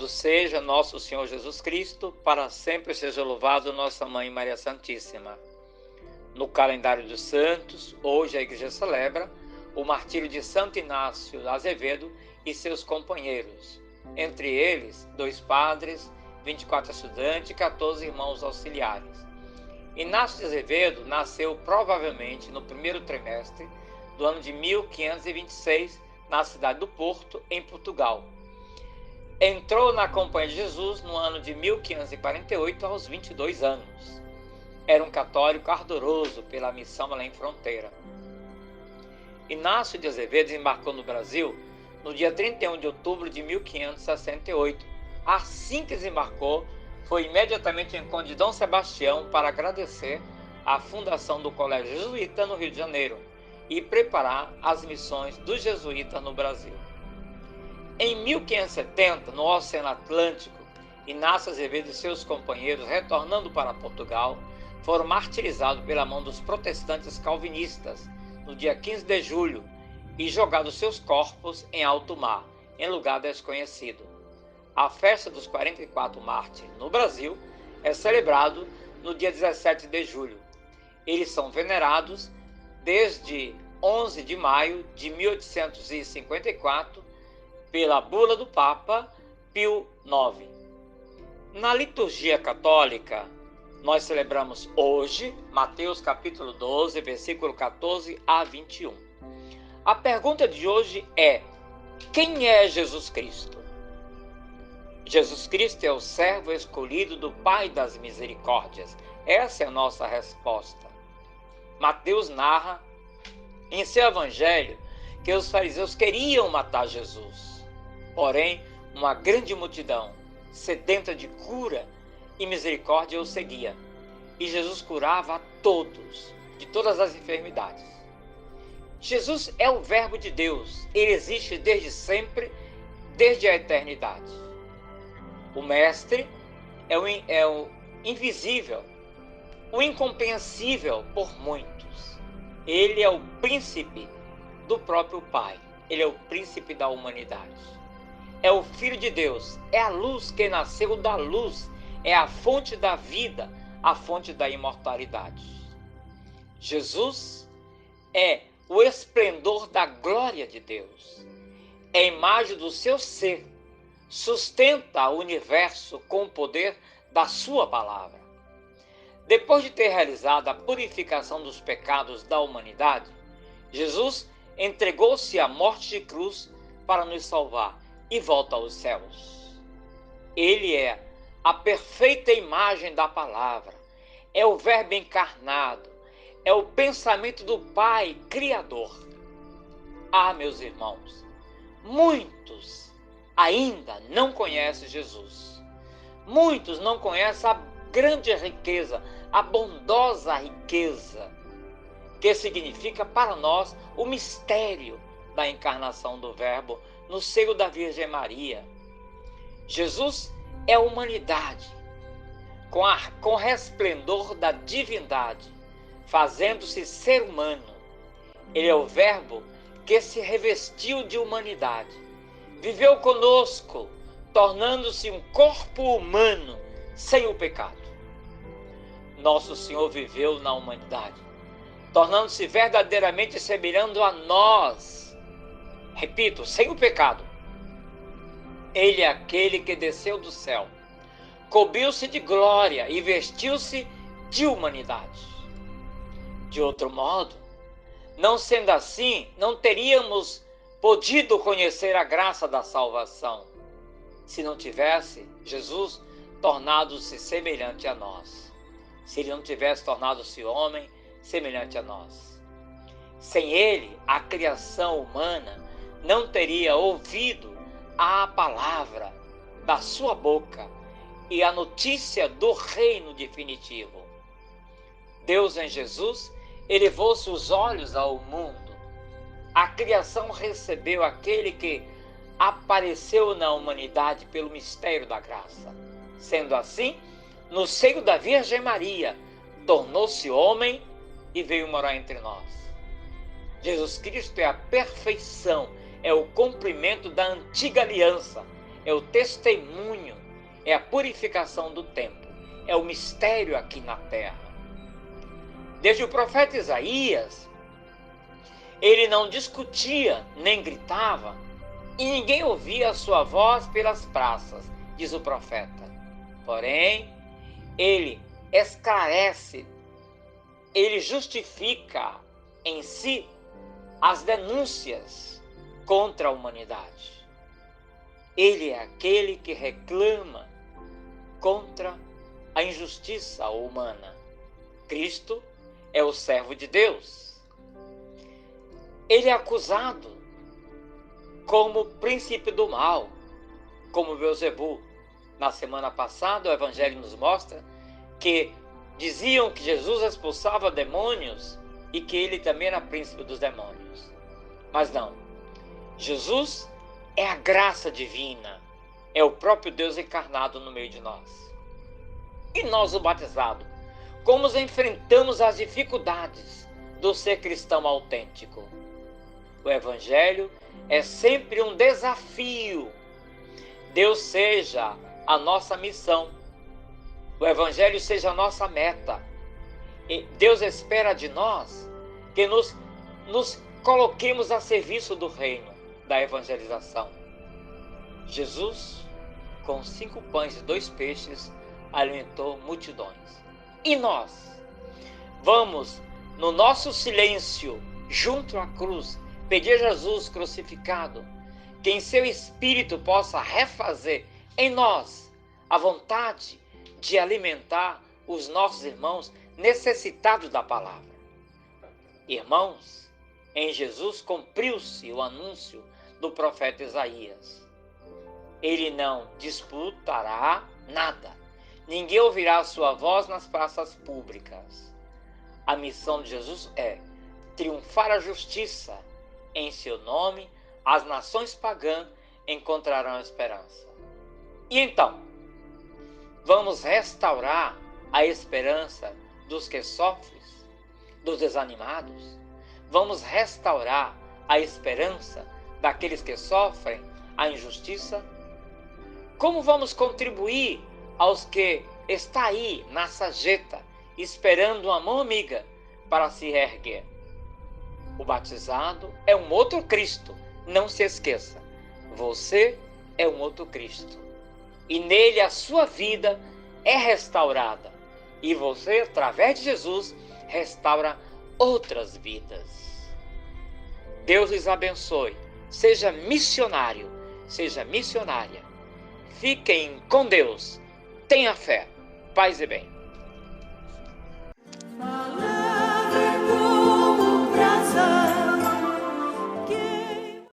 Louvado seja nosso Senhor Jesus Cristo, para sempre seja louvado nossa Mãe Maria Santíssima. No calendário dos santos, hoje a Igreja celebra o martírio de Santo Inácio Azevedo e seus companheiros, entre eles 2 padres, 24 estudantes e 14 irmãos auxiliares. Inácio de Azevedo nasceu provavelmente no primeiro trimestre do ano de 1526, na cidade do Porto, em Portugal. Entrou na Companhia de Jesus no ano de 1548, aos 22 anos. Era um católico ardoroso pela missão além fronteira. Inácio de Azevedo desembarcou no Brasil no dia 31 de outubro de 1568. Assim que desembarcou, foi imediatamente em encontro de Dom Sebastião para agradecer a fundação do Colégio Jesuíta no Rio de Janeiro e preparar as missões dos jesuítas no Brasil. Em 1570, no Oceano Atlântico, Inácio Azevedo e seus companheiros, retornando para Portugal, foram martirizados pela mão dos protestantes calvinistas no dia 15 de julho e jogados seus corpos em alto mar, em lugar desconhecido. A festa dos 44 mártires no Brasil é celebrado no dia 17 de julho. Eles são venerados desde 11 de maio de 1854 pela bula do Papa Pio IX. Na liturgia católica, nós celebramos hoje Mateus capítulo 12, versículo 14 a 21. A pergunta de hoje é: quem é Jesus Cristo? Jesus Cristo é o servo escolhido do Pai das Misericórdias. Essa é a nossa resposta. Mateus narra em seu evangelho que os fariseus queriam matar Jesus. Porém, uma grande multidão, sedenta de cura e misericórdia, o seguia. E Jesus curava a todos, de todas as enfermidades. Jesus é o Verbo de Deus. Ele existe desde sempre, desde a eternidade. O Mestre é o invisível, o incompreensível por muitos. Ele é o príncipe do próprio Pai. Ele é o príncipe da humanidade. É o Filho de Deus, é a luz que nasceu da luz, é a fonte da vida, a fonte da imortalidade. Jesus é o esplendor da glória de Deus, é a imagem do seu ser, sustenta o universo com o poder da sua palavra. Depois de ter realizado a purificação dos pecados da humanidade, Jesus entregou-se à morte de cruz para nos salvar e volta aos céus. Ele é a perfeita imagem da palavra, é o Verbo encarnado, é o pensamento do Pai Criador. Ah, meus irmãos, muitos ainda não conhecem Jesus. Muitos não conhecem a grande riqueza, a bondosa riqueza, que significa para nós o mistério da encarnação do Verbo no seio da Virgem Maria. Jesus é a humanidade, com resplendor da divindade, fazendo-se ser humano. Ele é o Verbo que se revestiu de humanidade, viveu conosco, tornando-se um corpo humano sem o pecado. Nosso Senhor viveu na humanidade, tornando-se verdadeiramente semelhante a nós. Repito, sem o pecado. Ele é aquele que desceu do céu, cobriu-se de glória e vestiu-se de humanidade. De outro modo, não sendo assim, não teríamos podido conhecer a graça da salvação, se não tivesse Jesus tornado-se semelhante a nós, se ele não tivesse tornado-se homem semelhante a nós. Sem ele, a criação humana não teria ouvido a palavra da sua boca e a notícia do reino definitivo. Deus em Jesus elevou-se os olhos ao mundo. A criação recebeu aquele que apareceu na humanidade pelo mistério da graça. Sendo assim, no seio da Virgem Maria, tornou-se homem e veio morar entre nós. Jesus Cristo é a perfeição, é o cumprimento da antiga aliança, é o testemunho, é a purificação do tempo, é o mistério aqui na terra. Desde o profeta Isaías, ele não discutia nem gritava, e ninguém ouvia a sua voz pelas praças, diz o profeta. Porém, ele esclarece, ele justifica em si as denúncias contra a humanidade. Ele é aquele que reclama contra a injustiça humana. Cristo é o servo de Deus. Ele é acusado como príncipe do mal, como Beelzebul. Na semana passada, o Evangelho nos mostra que diziam que Jesus expulsava demônios e que ele também era príncipe dos demônios. Mas não. Jesus é a graça divina, é o próprio Deus encarnado no meio de nós. E nós, o batizado, como enfrentamos as dificuldades do ser cristão autêntico? O Evangelho é sempre um desafio. Deus seja a nossa missão. O Evangelho seja a nossa meta. E Deus espera de nós que nos coloquemos a serviço do reino, da evangelização. Jesus, com 5 pães e 2 peixes, alimentou multidões. E nós vamos, no nosso silêncio, junto à cruz, pedir a Jesus crucificado, que em seu Espírito possa refazer em nós a vontade de alimentar os nossos irmãos necessitados da palavra. Irmãos, em Jesus cumpriu-se o anúncio do profeta Isaías. Ele não disputará nada. Ninguém ouvirá a sua voz nas praças públicas. A missão de Jesus é triunfar a justiça. Em seu nome, as nações pagãs encontrarão esperança. E então, vamos restaurar a esperança dos que sofrem, dos desanimados. Vamos restaurar a esperança daqueles que sofrem a injustiça. Como vamos contribuir aos que está aí na sarjeta, esperando uma mão amiga para se reerguer? O batizado é um outro Cristo, não se esqueça. Você é um outro Cristo. E nele a sua vida é restaurada. E você, através de Jesus, restaura outras vidas. Deus lhes abençoe. Seja missionário, seja missionária. Fiquem com Deus. Tenha fé. Paz e bem.